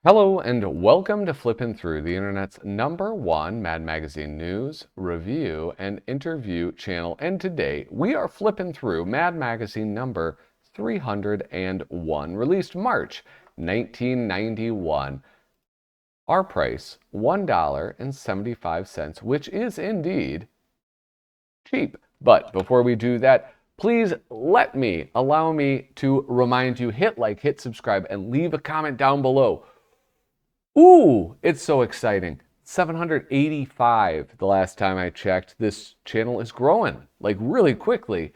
Hello and welcome to Flippin Through, the internet's #1 Mad Magazine news, review, and interview channel. And today we are flipping through Mad Magazine number 301, released March 1991. Our price, $1.75, which is indeed cheap. But before we do that, please allow me to remind you, hit like, hit subscribe, and leave a comment down below. Ooh, it's so exciting. 785 the last time I checked. This channel is growing like really quickly.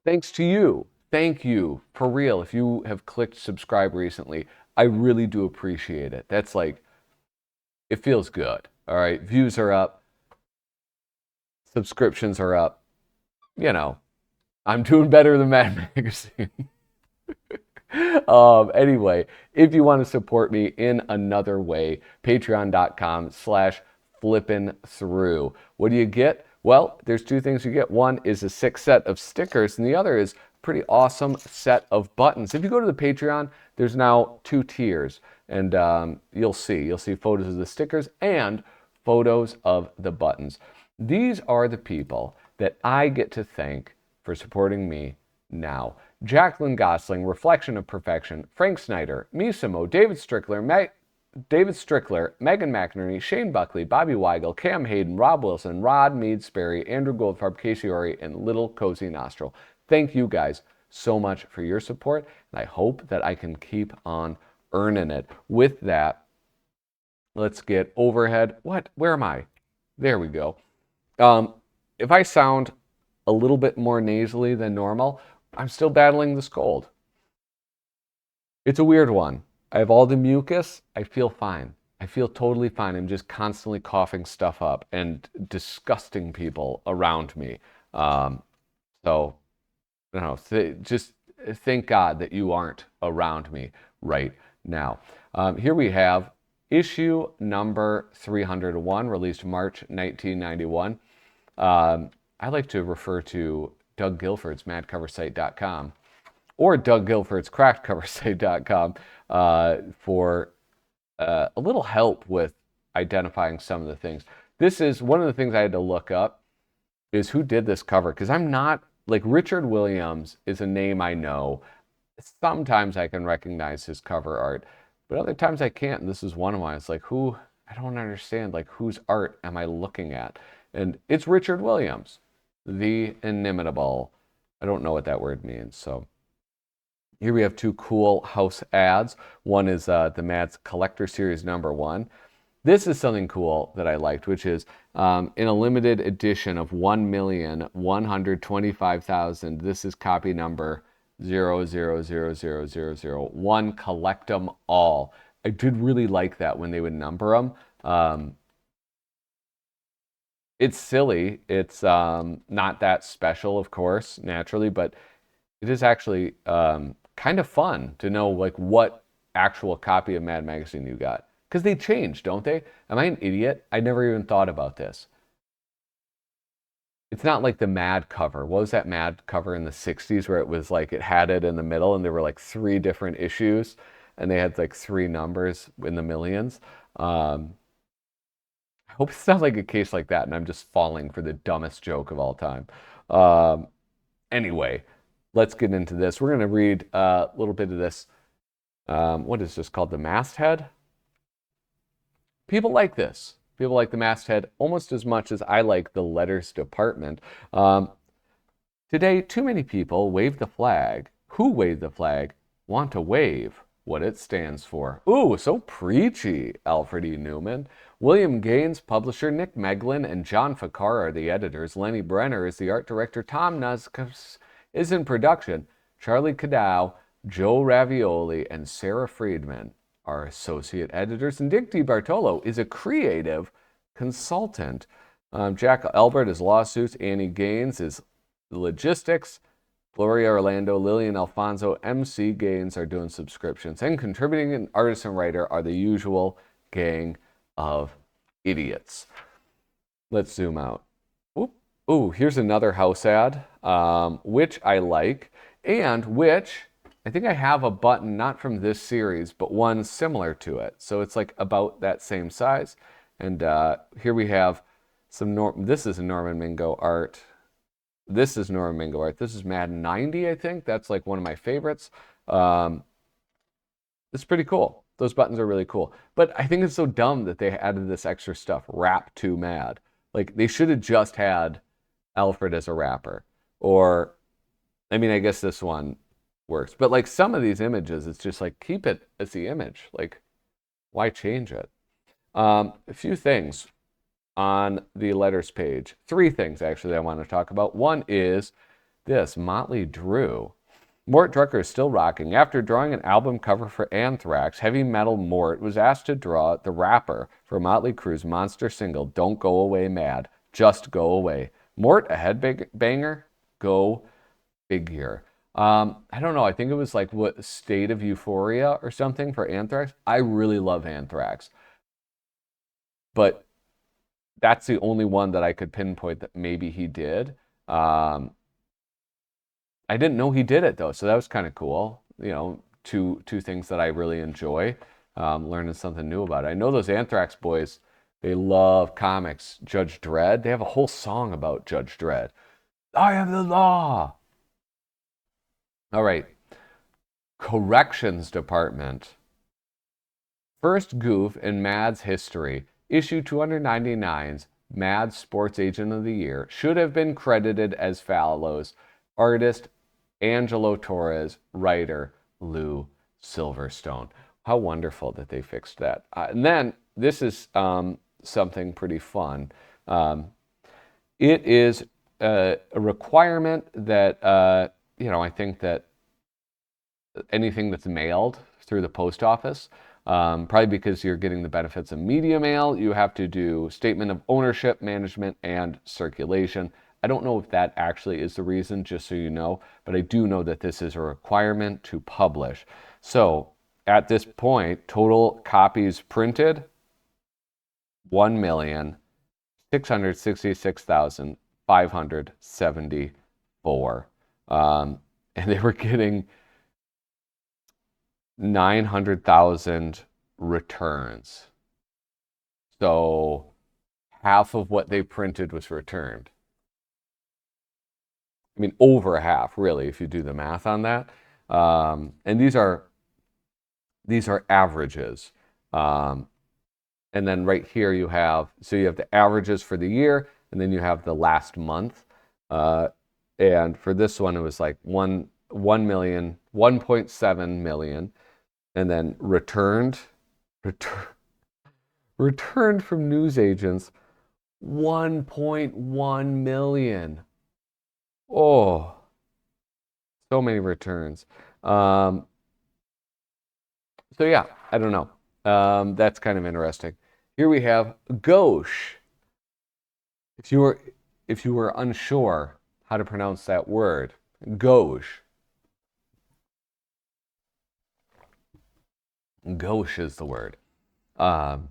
Thanks to you. Thank you. For real. If you have clicked subscribe recently, I really do appreciate it. That's like, it feels good. All right. Views are up. Subscriptions are up. You know, I'm doing better than Mad Magazine. Anyway, if you want to support me in another way, patreon.com/flippinthrough. What do you get? Well, there's two things you get. One is a 6 set of stickers, and the other is a pretty awesome set of buttons. If you go to the Patreon, there's now 2 tiers, and you'll see photos of the stickers and photos of the buttons. These are the people that I get to thank for supporting me now. Jacqueline Gosling, Reflection of Perfection, Frank Snyder, Misimo, David Strickler, Megan McInerney, Shane Buckley, Bobby Weigel, Cam Hayden, Rob Wilson, Rod Mead Sperry, Andrew Goldfarb, Casey Ori, and Little Cozy Nostril. Thank you guys so much for your support, and I hope that I can keep on earning it. With that, let's get overhead. Where am I? There we go. If I sound a little bit more nasally than normal, I'm still battling this cold. It's a weird one. I have all the mucus. I feel fine. I feel totally fine. I'm just constantly coughing stuff up and disgusting people around me. So, you know, just thank God that you aren't around me right now. Here we have issue number 301, released March 1991. I like to refer to Doug Guilford's madcoversite.com or Doug Guilford's craftcoversite.com for a little help with identifying some of the things. This is one of the things I had to look up, is who did this cover, because I'm not, like, Richard Williams is a name I know. Sometimes I can recognize his cover art, but other times I can't, and this is one of mine. It's like, who, I don't understand, like, whose art am I looking at? And it's Richard Williams, the inimitable. I don't know what that word means. So here we have 2 cool house ads. One is the Mad's Collector Series #1. This is something cool that I liked, which is in a limited edition of 1,125,000. This is copy number 0000001. Collect 'em all. I did really like that when they would number them. It's silly. It's not that special, of course, naturally, but it is actually kind of fun to know, like, what actual copy of Mad Magazine you got. Because they change, don't they? Am I an idiot? I never even thought about this. It's not like the Mad cover. What was that Mad cover in the 60s where it was like, it had it in the middle and there were like 3 different issues and they had like 3 numbers in the millions? I hope it's not like a case like that and I'm just falling for the dumbest joke of all time. Anyway, let's get into this. We're going to read a little bit of this. What is this called? The masthead? People like this. People like the masthead almost as much as I like the letters department. Today, too many people wave the flag. Who wave the flag want to wave what it stands for. Ooh, so preachy, Alfred E. Neuman. William Gaines, publisher. Nick Meglin and John Fakar are the editors. Lenny Brenner is the art director. Tom Nuskus is in production. Charlie Cadow, Joe Ravioli, and Sarah Friedman are associate editors. And Dick DiBartolo is a creative consultant. Jack Albert is lawsuits. Annie Gaines is logistics. Gloria Orlando, Lillian Alfonso, MC Gaines are doing subscriptions. And contributing artist and writer are the usual gang of idiots. Let's zoom out. Ooh, here's another house ad, which I like, and which, I think I have a button, not from this series, but one similar to it. So it's like about that same size. And here we have some, this is a Norman Mingo art. This is Norman Mingo art. This is MAD 90, I think. That's like one of my favorites. It's pretty cool. Those buttons are really cool. But I think it's so dumb that they added this extra stuff, wrap to MAD. Like, they should have just had Alfred as a wrapper. Or, I mean, I guess this one works. But like some of these images, it's just like, keep it as the image. Like, why change it? A few things on the letters page. 3 things, actually, I want to talk about. One is this, Motley Drew. Mort Drucker is still rocking. After drawing an album cover for Anthrax, heavy metal Mort was asked to draw the wrapper for Motley Crue's monster single, Don't Go Away Mad, Just Go Away. Mort, a headbanger? Go figure. I don't know. I think it was like what State of Euphoria or something for Anthrax. I really love Anthrax. But that's the only one that I could pinpoint that maybe he did. I didn't know he did it though, so that was kind of cool. You know, two things that I really enjoy, learning something new about it. I know those Anthrax boys, they love comics. Judge Dredd, they have a whole song about Judge Dredd. I am the law. All right, Corrections Department. First goof in MAD's history. Issue 299's MAD Sports Agent of the Year should have been credited as follows: artist Angelo Torres, writer Lou Silverstone. How wonderful that they fixed that. And then this is something pretty fun. It is a requirement that, you know, I think that anything that's mailed through the post office, probably because you're getting the benefits of media mail, you have to do statement of ownership, management, and circulation. I don't know if that actually is the reason, just so you know, but I do know that this is a requirement to publish. So at this point, total copies printed, 1,666,574. And they were getting 900,000 returns. So half of what they printed was returned. I mean, over half, really, if you do the math on that. And these are averages. And then right here you have, so you have the averages for the year, and then you have the last month. And for this one, it was like 1.7 million, and then returned from newsagents, 1.1 million. Oh, so many returns. So yeah, I don't know. That's kind of interesting. Here we have gauche. If you were unsure how to pronounce that word, gauche. Gauche is the word. Not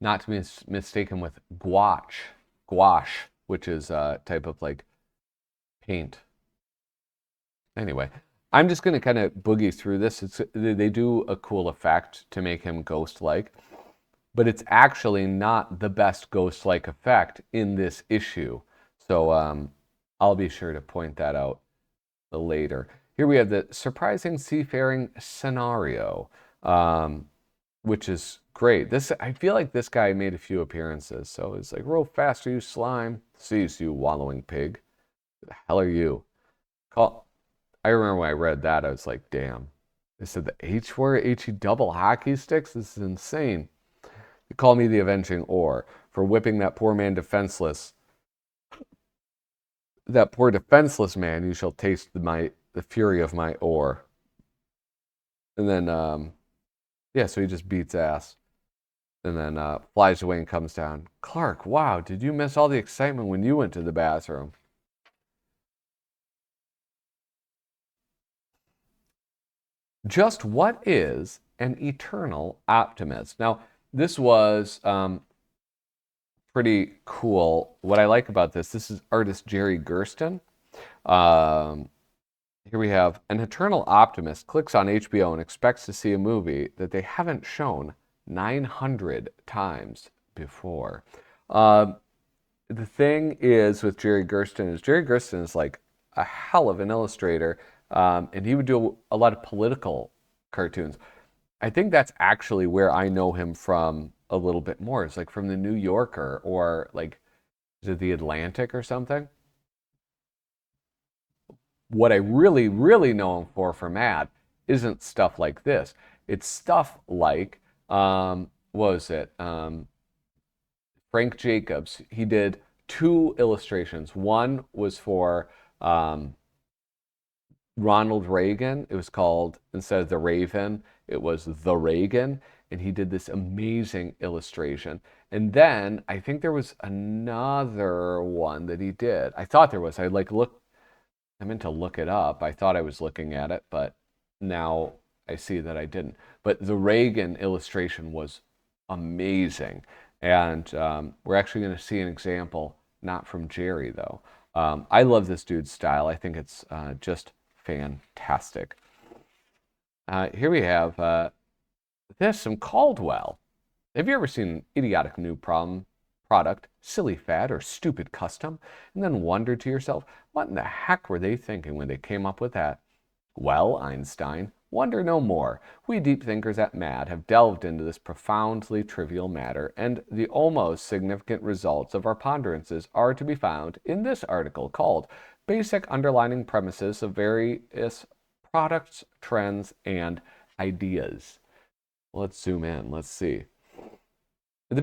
to be mistaken with gouache. Gouache, which is a type of like paint. Anyway, I'm just going to kind of boogie through this. They do a cool effect to make him ghost-like, but it's actually not the best ghost-like effect in this issue. So I'll be sure to point that out later. Here we have the surprising seafaring scenario, which is great. I feel like this guy made a few appearances. So it's like, row faster, you slime. Cease, you wallowing pig. Who the hell are you? I remember when I read that, I was like, damn. They said the H word, H-E double hockey sticks? This is insane. You call me the avenging oar for whipping that poor man defenseless. That poor defenseless man, you shall taste the fury of my oar. And then, yeah, so he just beats ass. And then flies away and comes down. Clark, wow, did you miss all the excitement when you went to the bathroom? Just what is an eternal optimist? Now, this was pretty cool. What I like about this is artist Jerry Gersten. Here we have an eternal optimist clicks on HBO and expects to see a movie that they haven't shown 900 times before. Uh, the thing is with Jerry Gersten is like a hell of an illustrator, and he would do a lot of political cartoons. I think that's actually where I know him from a little bit more. It's like from the New Yorker or like, is it the Atlantic or something? What I really, really know him for MAD isn't stuff like this. It's stuff like, what was it? Frank Jacobs. He did two illustrations. One was for Ronald Reagan. It was called, instead of the Raven, it was the Reagan. And he did this amazing illustration. And then I think there was another one that he did. I thought there was. I meant to look it up. I thought I was looking at it, but now I see that I didn't. But the Reagan illustration was amazing. And we're actually going to see an example, not from Jerry, though. I love this dude's style. I think it's just fantastic. Here we have this from Caldwell. Have you ever seen an idiotic new product, silly fad, or stupid custom, and then wondered to yourself, what in the heck were they thinking when they came up with that? Well, Einstein, wonder no more. We deep thinkers at MAD have delved into this profoundly trivial matter, and the almost significant results of our ponderances are to be found in this article called Basic Underlying Premises of Various Products, Trends, and Ideas. Let's zoom in. Let's see. The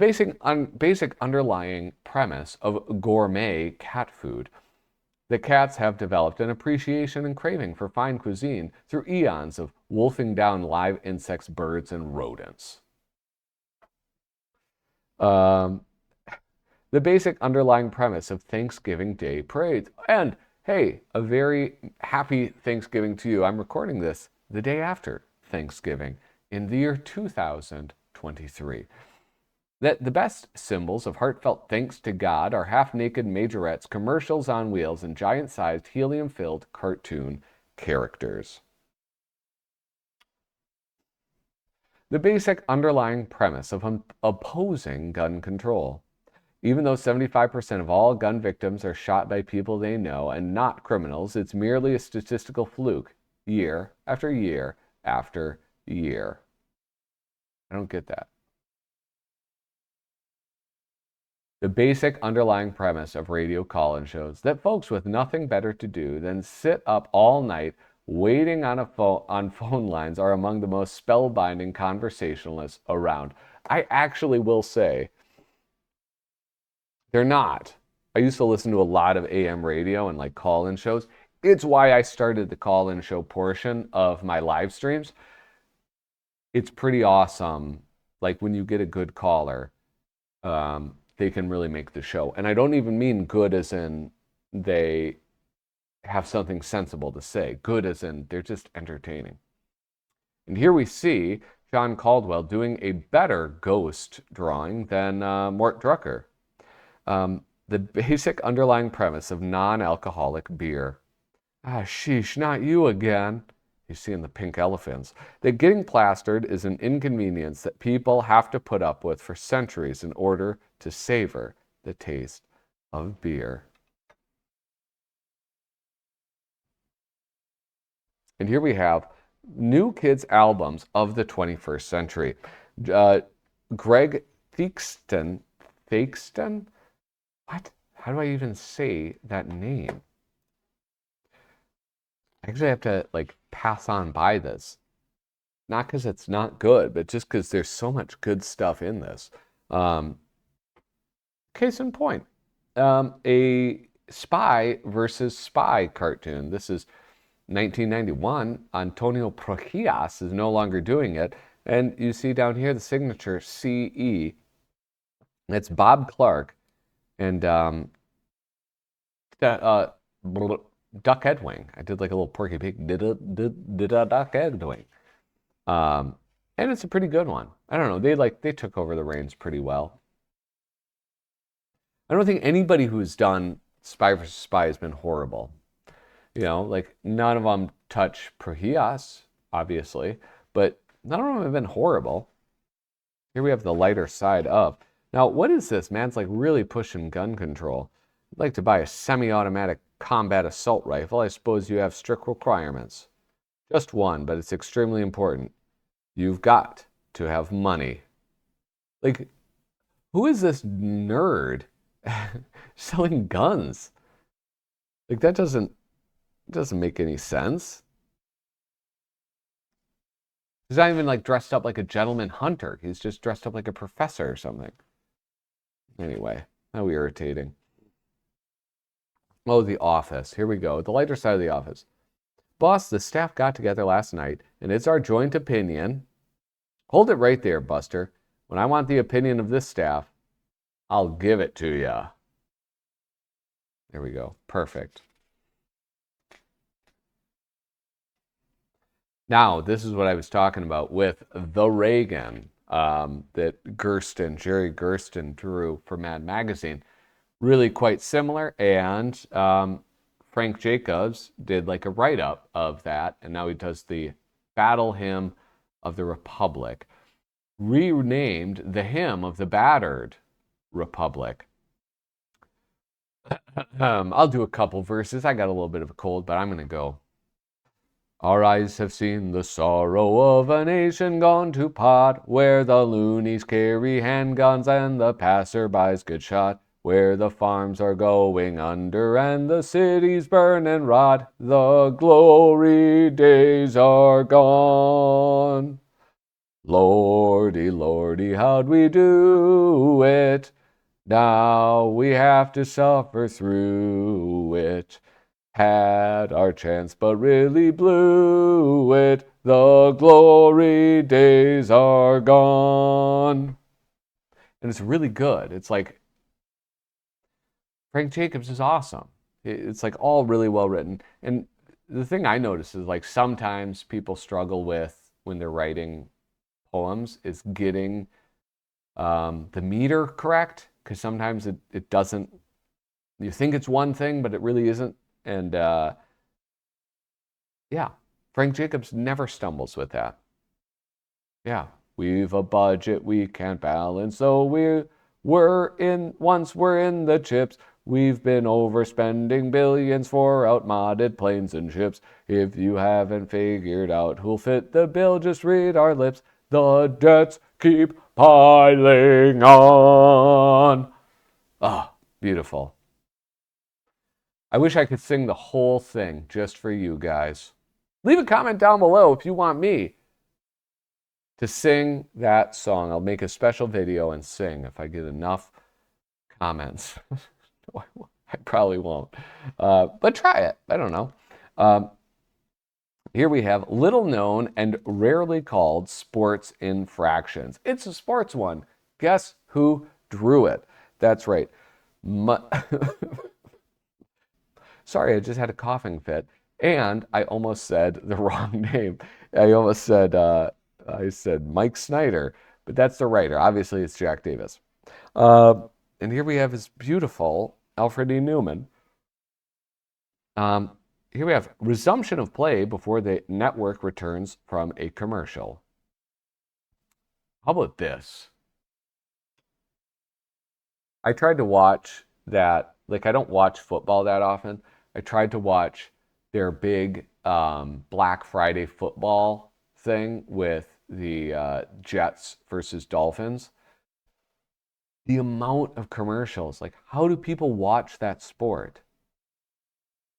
basic underlying premise of gourmet cat food. The cats have developed an appreciation and craving for fine cuisine through eons of wolfing down live insects, birds, and rodents. The basic underlying premise of Thanksgiving Day parades. And hey, a very happy Thanksgiving to you. I'm recording this the day after Thanksgiving in the year 2023. That the best symbols of heartfelt thanks to God are half-naked majorettes, commercials on wheels, and giant-sized helium-filled cartoon characters. The basic underlying premise of opposing gun control. Even though 75% of all gun victims are shot by people they know and not criminals, it's merely a statistical fluke, year after year after year. I don't get that. The basic underlying premise of radio call-in shows that folks with nothing better to do than sit up all night waiting on phone lines are among the most spellbinding conversationalists around. I actually will say they're not. I used to listen to a lot of AM radio and like call-in shows. It's why I started the call-in show portion of my live streams. It's pretty awesome. Like when you get a good caller, they can really make the show. And I don't even mean good as in they have something sensible to say. Good as in they're just entertaining. And here we see John Caldwell doing a better ghost drawing than Mort Drucker. The basic underlying premise of non-alcoholic beer. Ah, sheesh, not you again. He's seeing the pink elephants. That getting plastered is an inconvenience that people have to put up with for centuries in order to savor the taste of beer. And here we have new kids' albums of the 21st century. Greg Theakston? What? How do I even say that name? I actually have to like pass on by this. Not because it's not good, but just because there's so much good stuff in this. Case in point, a spy versus spy cartoon. This is 1991. Antonio Prohías is no longer doing it. And you see down here the signature CE. It's Bob Clark and Duck Edwing. I did like a little Porky Pig. Did a Duck Edwing. And it's a pretty good one. I don't know. They took over the reins pretty well. I don't think anybody who's done Spy vs. Spy has been horrible. You know, like none of them touch Prohías, obviously, but none of them have been horrible. Here we have the lighter side up. Now, what is this? Man's like really pushing gun control. I'd like to buy a semi-automatic combat assault rifle. I suppose you have strict requirements. Just one, but it's extremely important. You've got to have money. Like, who is this nerd selling guns? Like, that doesn't make any sense. He's not even like dressed up like a gentleman hunter. He's just dressed up like a professor or something. Anyway, how irritating. Oh, the office. Here we go. The lighter side of the office. Boss, the staff got together last night, and it's our joint opinion. Hold it right there, Buster. When I want the opinion of this staff, I'll give it to ya. There we go. Perfect. Now, this is what I was talking about with the Reagan that Jerry Gersten drew for Mad Magazine. Really quite similar, and Frank Jacobs did like a write-up of that, and now he does the Battle Hymn of the Republic, renamed the Hymn of the Battered Republic. I'll do a couple verses. I got a little bit of a cold, but I'm going to go. Our eyes have seen the sorrow of a nation gone to pot, where the loonies carry handguns and the passerbys get shot, where the farms are going under and the cities burn and rot. The glory days are gone. Lordy, Lordy, how'd we do it? Now we have to suffer through it. Had our chance, but really blew it. The glory days are gone. And it's really good. It's like, Frank Jacobs is awesome. It's like all really well written. And the thing I notice is like sometimes people struggle with when they're writing poems is getting the meter correct, because sometimes it doesn't, you think it's one thing, but it really isn't. And yeah, Frank Jacobs never stumbles with that. Yeah, we've a budget we can't balance, so once we're in the chips. We've been overspending billions for outmoded planes and ships. If you haven't figured out who'll fit the bill, just read our lips. The debts keep piling on. Ah, beautiful. I wish I could sing the whole thing just for you guys. Leave a comment down below if you want me to sing that song. I'll make a special video and sing if I get enough comments. I probably won't. But try it. I don't know. Here we have little known and rarely called sports infractions. It's a sports one. Guess who drew it? That's right. Sorry, I just had a coughing fit. And I almost said the wrong name. I said Mike Snyder, but that's the writer. Obviously, it's Jack Davis. And here we have his beautiful Alfred E. Neuman. Here we have resumption of play before the network returns from a commercial. How about this? I tried to watch that. Like, I don't watch football that often. I tried to watch their big Black Friday football thing with the Jets versus Dolphins. The amount of commercials, like how do people watch that sport?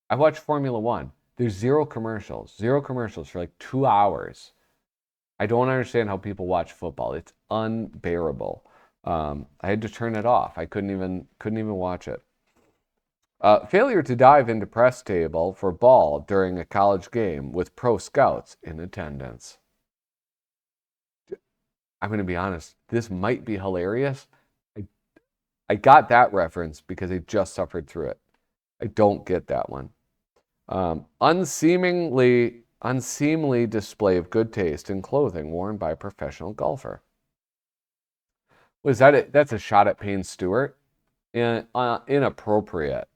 I watched Formula One. There's zero commercials for like 2 hours. I don't understand how people watch football. It's unbearable. I had to turn it off. I couldn't even watch it. Failure to dive into press table for ball during a college game with pro scouts in attendance. I'm going to be honest, this might be hilarious. I got that reference because I just suffered through it. I don't get that one. Unseemly display of good taste in clothing worn by a professional golfer. Was that it? That's a shot at Payne Stewart. Inappropriate.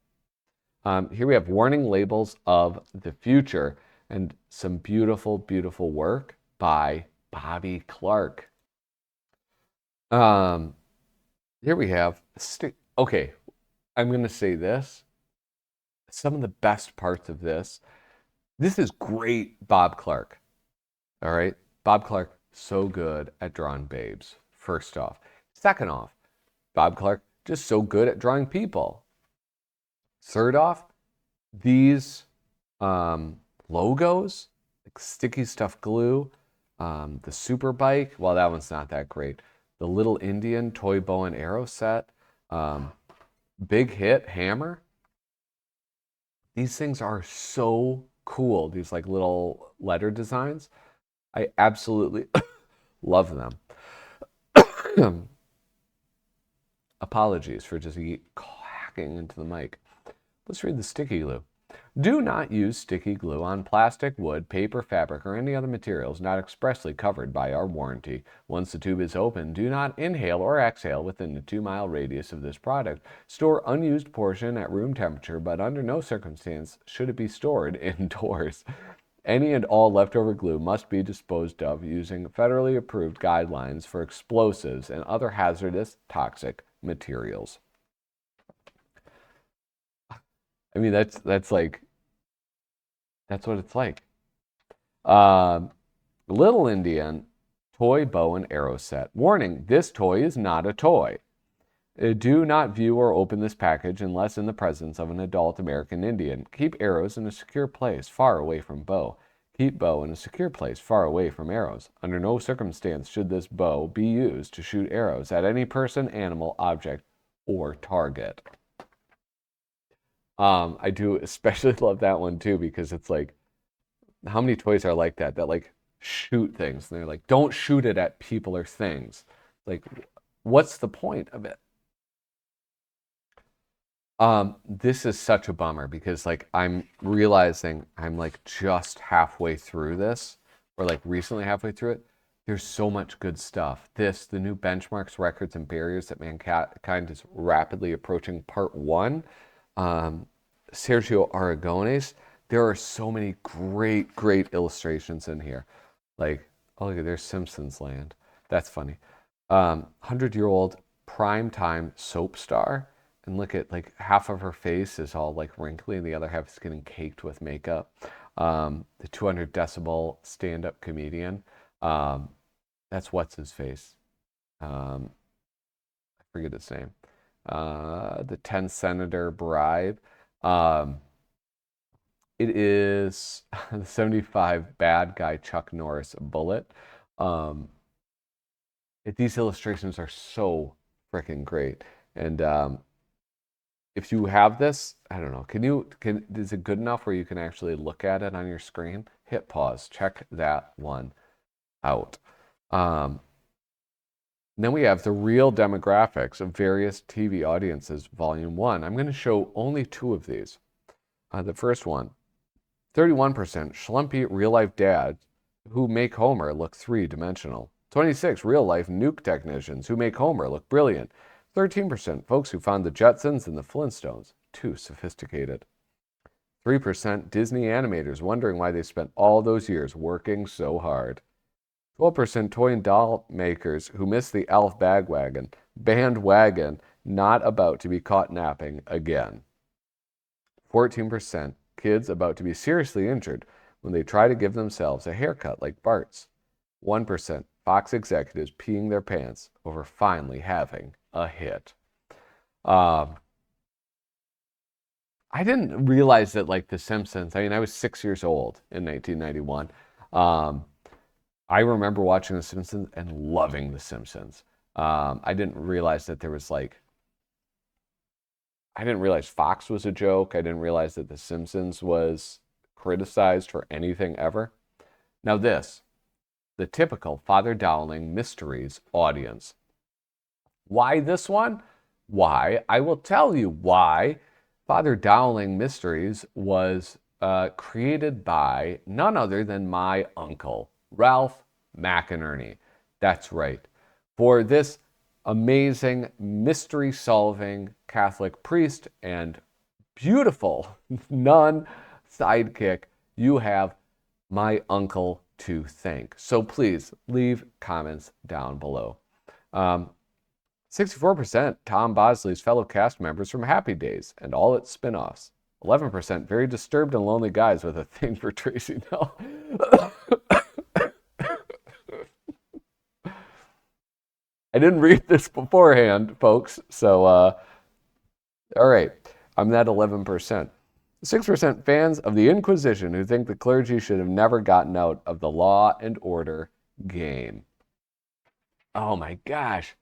Here we have warning labels of the future and some beautiful, beautiful work by Bobby Clark. Here we have, okay, I'm going to say this. Some of the best parts of this is great Bob Clark. All right. Bob Clark, so good at drawing babes, first off. Second off, Bob Clark, just so good at drawing people. Third off, these logos, like sticky stuff glue, the super bike, well, that one's not that great. The Little Indian toy bow and arrow set, big hit hammer. These things are so cool. These like little letter designs. I absolutely love them. Apologies for just hacking into the mic. Let's read the sticky glue. Do not use sticky glue on plastic, wood, paper, fabric, or any other materials not expressly covered by our warranty. Once the tube is open, do not inhale or exhale within the 2-mile radius of this product. Store unused portion at room temperature, but under no circumstance should it be stored indoors. Any and all leftover glue must be disposed of using federally approved guidelines for explosives and other hazardous toxic materials. I mean, that's what it's like. Little Indian toy bow and arrow set. Warning, this toy is not a toy. Do not view or open this package unless in the presence of an adult American Indian. Keep arrows in a secure place far away from bow. Keep bow in a secure place far away from arrows. Under no circumstance should this bow be used to shoot arrows at any person, animal, object, or target. I do especially love that one too, because it's like, how many toys are like that like shoot things? And they're like, don't shoot it at people or things. Like, what's the point of it? This is such a bummer because like I'm realizing I'm like just halfway through this, or like recently halfway through it. There's so much good stuff. The new benchmarks, records, and barriers that mankind is rapidly approaching, part 1. Sergio Aragones. There are so many great, great illustrations in here. Like, oh, look, there's Simpsons Land. That's funny. 100-year-old primetime soap star. And look at, like, half of her face is all like wrinkly and the other half is getting caked with makeup. The 200 decibel stand-up comedian. That's what's his face. I forget his name. The 10 senator bribe. It is the 75 bad guy Chuck Norris bullet. These illustrations are so freaking great. And if you have this, I don't know, is it good enough where you can actually look at it on your screen? Hit pause, check that one out. Then we have the real demographics of various TV audiences, Volume 1. I'm going to show only 2 of these. The first one, 31% schlumpy real-life dads who make Homer look 3-dimensional. 26 real-life nuke technicians who make Homer look brilliant. 13% folks who found the Jetsons and the Flintstones too sophisticated. 3% Disney animators wondering why they spent all those years working so hard. 12% toy and doll makers who missed the Elf bandwagon, not about to be caught napping again. 14% kids about to be seriously injured when they try to give themselves a haircut like Bart's. 1% Fox executives peeing their pants over finally having a hit. I didn't realize that, like, The Simpsons, I mean, I was 6 years old in 1991. I remember watching The Simpsons and loving The Simpsons. I didn't realize that there was like, I didn't realize Fox was a joke. I didn't realize that The Simpsons was criticized for anything ever. Now this, the typical Father Dowling Mysteries audience. Why this one? Why? I will tell you why. Father Dowling Mysteries was created by none other than my uncle, Ralph McInerney. That's right. For this amazing mystery-solving Catholic priest and beautiful nun sidekick, you have my uncle to thank. So please leave comments down below. 64% Tom Bosley's fellow cast members from Happy Days and all its spin-offs. 11% very disturbed and lonely guys with a thing for Tracy Nell. I didn't read this beforehand, folks, so all right, I'm at 11%. 6% fans of the Inquisition who think the clergy should have never gotten out of the law and order game. Oh my gosh.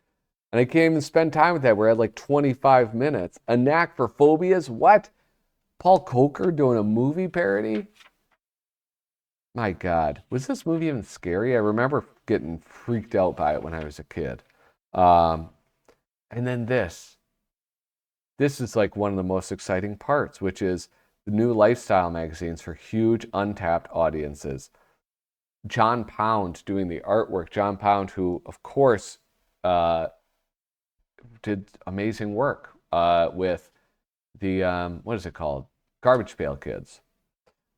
And I can't even spend time with that. We're at like 25 minutes. A knack for phobias? What? Paul Coker doing a movie parody? My God. Was this movie even scary? I remember getting freaked out by it when I was a kid. And then this. This is like one of the most exciting parts, which is the new lifestyle magazines for huge untapped audiences. John Pound doing the artwork. John Pound, who, of course, did amazing work with the, what is it called? Garbage Pail Kids.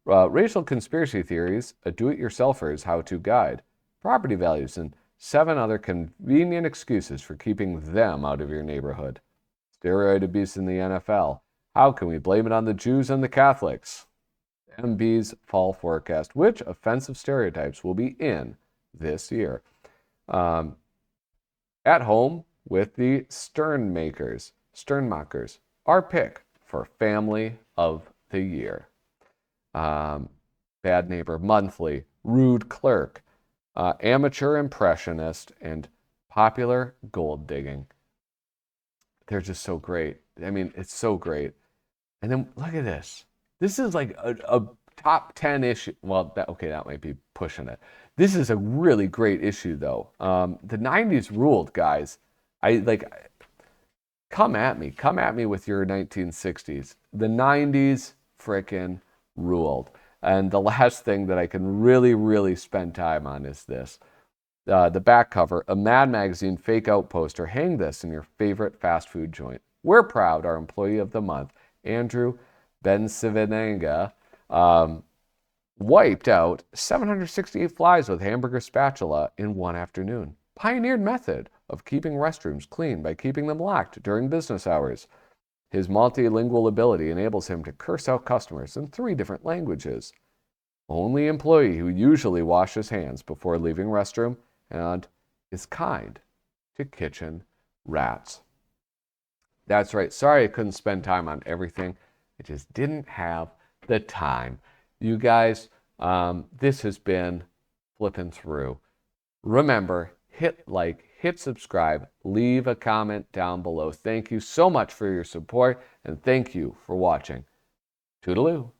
Racial Conspiracy Theories, a do-it-yourselfer's how-to guide. Property values, and 7 other convenient excuses for keeping them out of your neighborhood. Steroid abuse in the NFL. How can we blame it on the Jews and the Catholics? MB's fall forecast. Which offensive stereotypes will be in this year? At home with the Sternmakers. Our pick for Family of the Year. Bad Neighbor Monthly. Rude Clerk. Amateur Impressionist. And Popular Gold Digging. They're just so great. I mean, it's so great. And then look at this. This is like a top 10 issue. Well, that might be pushing it. This is a really great issue, though. The 90s ruled, guys. Come at me. Come at me with your 1960s. The 90s frickin' ruled. And the last thing that I can really, really spend time on is this. The back cover, a Mad Magazine fake out poster. Hang this in your favorite fast food joint. We're proud our employee of the month, Andrew Bensivenanga, wiped out 768 flies with hamburger spatula in one afternoon. Pioneered method of keeping restrooms clean by keeping them locked during business hours. His multilingual ability enables him to curse out customers in 3 different languages. Only employee who usually washes hands before leaving restroom and is kind to kitchen rats. That's right. Sorry I couldn't spend time on everything. I just didn't have the time. You guys, this has been Flippin' Through. Remember, hit like, hit subscribe, leave a comment down below. Thank you so much for your support, and thank you for watching. Toodaloo.